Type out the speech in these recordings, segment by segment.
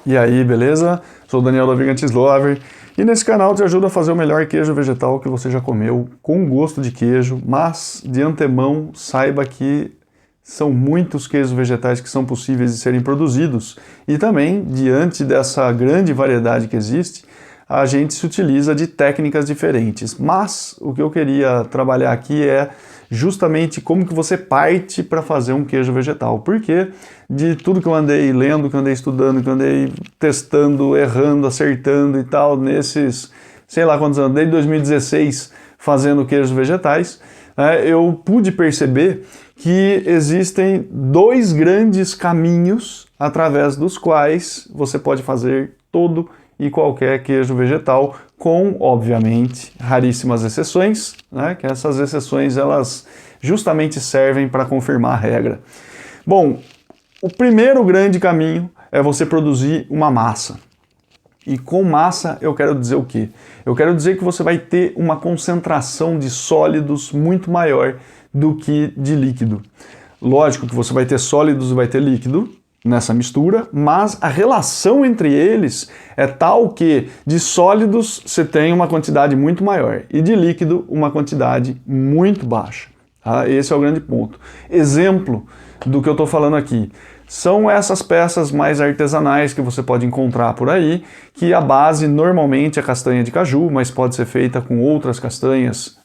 E aí, beleza? Sou o Daniel da Vegan Cheese Lover e nesse canal te ajudo a fazer o melhor queijo vegetal que você já comeu, com gosto de queijo, mas de antemão saiba que são muitos queijos vegetais que são possíveis de serem produzidos e também, diante dessa grande variedade que existe, a gente se utiliza de técnicas diferentes. Mas o que eu queria trabalhar aqui é justamente como que você parte para fazer um queijo vegetal. Porque de tudo que eu andei lendo, que eu andei estudando, que eu andei testando, errando, acertando e tal, nesses, sei lá quantos anos, desde 2016 fazendo queijos vegetais, eu pude perceber que existem dois grandes caminhos através dos quais você pode fazer todo e qualquer queijo vegetal, com, obviamente, raríssimas exceções, que essas exceções elas justamente servem para confirmar a regra. Bom, o primeiro grande caminho é você produzir uma massa. E com massa eu quero dizer o quê? Eu quero dizer que você vai ter uma concentração de sólidos muito maior do que de líquido. Lógico que você vai ter sólidos e vai ter líquido nessa mistura, mas a relação entre eles é tal que de sólidos você tem uma quantidade muito maior e de líquido uma quantidade muito baixa. Tá? Esse é o grande ponto. Exemplo do que eu estou falando aqui são essas peças mais artesanais que você pode encontrar por aí, que a base normalmente é castanha de caju, mas pode ser feita com outras castanhas.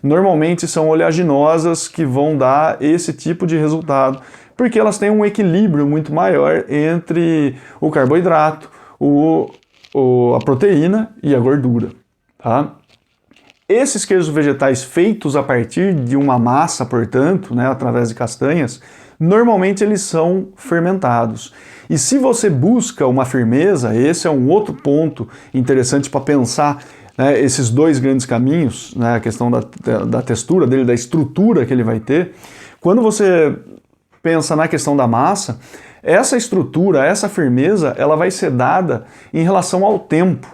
Normalmente são oleaginosas que vão dar esse tipo de resultado, porque elas têm um equilíbrio muito maior entre o carboidrato, a proteína e a gordura. Tá? Esses queijos vegetais feitos a partir de uma massa, portanto, através de castanhas, normalmente eles são fermentados. E se você busca uma firmeza, esse é um outro ponto interessante para pensar, esses dois grandes caminhos, a questão da textura dele, da estrutura que ele vai ter. Quando você pensa na questão da massa, essa estrutura, essa firmeza, ela vai ser dada em relação ao tempo.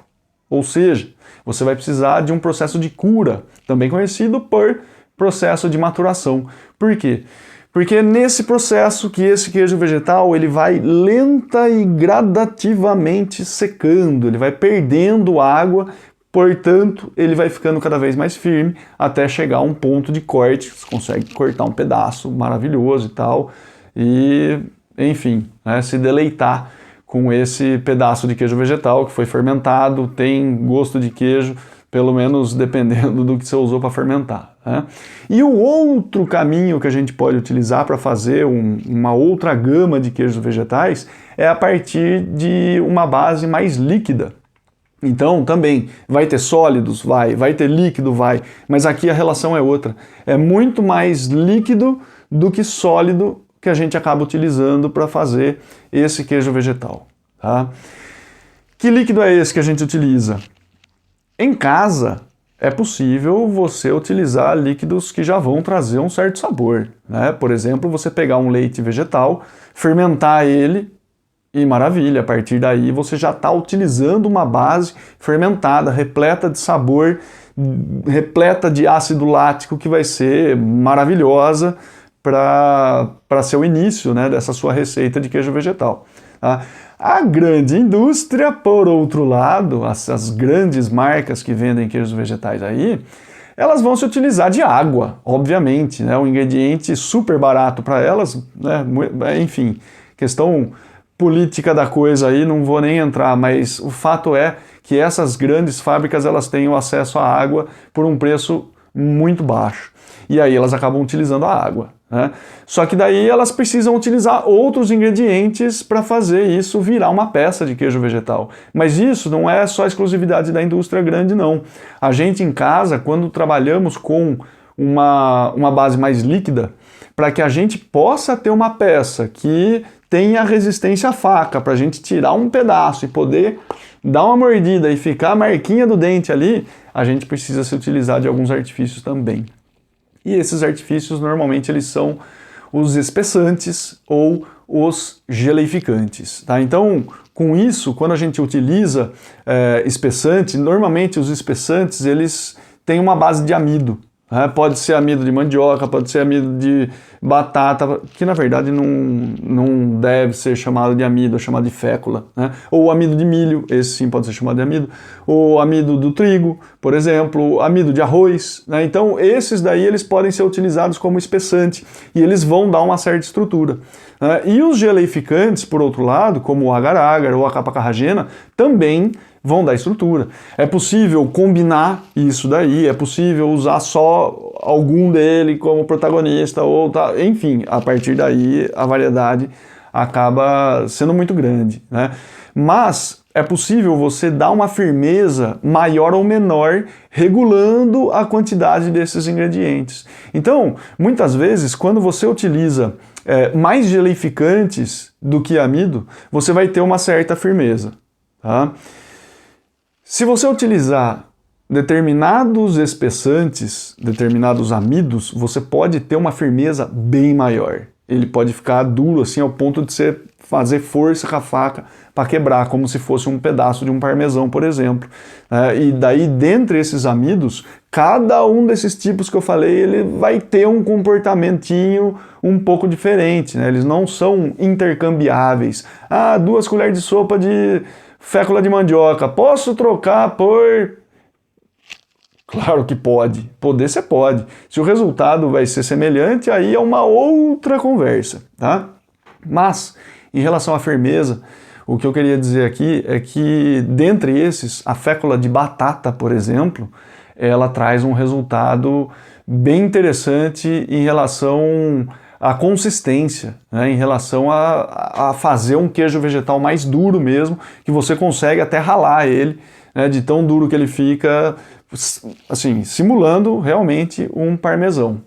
Ou seja, você vai precisar de um processo de cura, também conhecido por processo de maturação. Por quê? Porque é nesse processo que esse queijo vegetal ele vai lenta e gradativamente secando, ele vai perdendo água, portanto ele vai ficando cada vez mais firme até chegar a um ponto de corte, você consegue cortar um pedaço maravilhoso e tal, e enfim, se deleitar com esse pedaço de queijo vegetal que foi fermentado, tem gosto de queijo, pelo menos dependendo do que você usou para fermentar. E o outro caminho que a gente pode utilizar para fazer uma outra gama de queijos vegetais é a partir de uma base mais líquida. Então também vai ter sólidos, vai ter líquido, mas aqui a relação é outra. É muito mais líquido do que sólido que a gente acaba utilizando para fazer esse queijo vegetal. Tá? Que líquido é esse que a gente utiliza? Em casa é possível você utilizar líquidos que já vão trazer um certo sabor. Por exemplo, você pegar um leite vegetal, fermentar ele e maravilha, a partir daí você já está utilizando uma base fermentada, repleta de sabor, repleta de ácido lático que vai ser maravilhosa para ser o início dessa sua receita de queijo vegetal. Tá? A grande indústria, por outro lado, as grandes marcas que vendem queijos vegetais aí, elas vão se utilizar de água, obviamente, um ingrediente super barato para elas, enfim, questão política da coisa aí, não vou nem entrar, mas o fato é que essas grandes fábricas elas têm o acesso à água por um preço muito baixo. E aí elas acabam utilizando a água. Só que daí elas precisam utilizar outros ingredientes para fazer isso virar uma peça de queijo vegetal. Mas isso não é só exclusividade da indústria grande, não. A gente em casa, quando trabalhamos com uma base mais líquida, para que a gente possa ter uma peça que tenha resistência à faca, para a gente tirar um pedaço e poder dar uma mordida e ficar a marquinha do dente ali, a gente precisa se utilizar de alguns artifícios também. E esses artifícios normalmente eles são os espessantes ou os geleificantes. Tá? Então, com isso, quando a gente utiliza espessante, normalmente os espessantes eles têm uma base de amido. Pode ser amido de mandioca, pode ser amido de batata, que na verdade não deve ser chamado de amido, é chamado de fécula, né? Ou amido de milho, esse sim pode ser chamado de amido, ou amido do trigo, por exemplo, amido de arroz, né? Então esses daí eles podem ser utilizados como espessante e eles vão dar uma certa estrutura. E os geleificantes, por outro lado, como o agar-agar ou a capa-carragena, também vão dar estrutura. É possível combinar isso daí, é possível usar só algum dele como protagonista, ou enfim, a partir daí a variedade acaba sendo muito grande, né? Mas é possível você dar uma firmeza maior ou menor regulando a quantidade desses ingredientes. Então, muitas vezes, quando você utiliza mais geleificantes do que amido, você vai ter uma certa firmeza, tá? Se você utilizar determinados espessantes, determinados amidos, você pode ter uma firmeza bem maior. Ele pode ficar duro assim ao ponto de você fazer força com a faca para quebrar, como se fosse um pedaço de um parmesão, por exemplo. E daí, dentre esses amidos, cada um desses tipos que eu falei, ele vai ter um comportamentinho um pouco diferente, né? Eles não são intercambiáveis. 2 colheres de sopa de fécula de mandioca, posso trocar por... Claro que pode. Poder você pode. Se o resultado vai ser semelhante, aí é uma outra conversa, tá? Mas, em relação à firmeza, o que eu queria dizer aqui é que, dentre esses, a fécula de batata, por exemplo, ela traz um resultado bem interessante em relação à consistência, né? Em relação a fazer um queijo vegetal mais duro mesmo, que você consegue até ralar ele, né? De tão duro que ele fica, assim, simulando realmente um parmesão.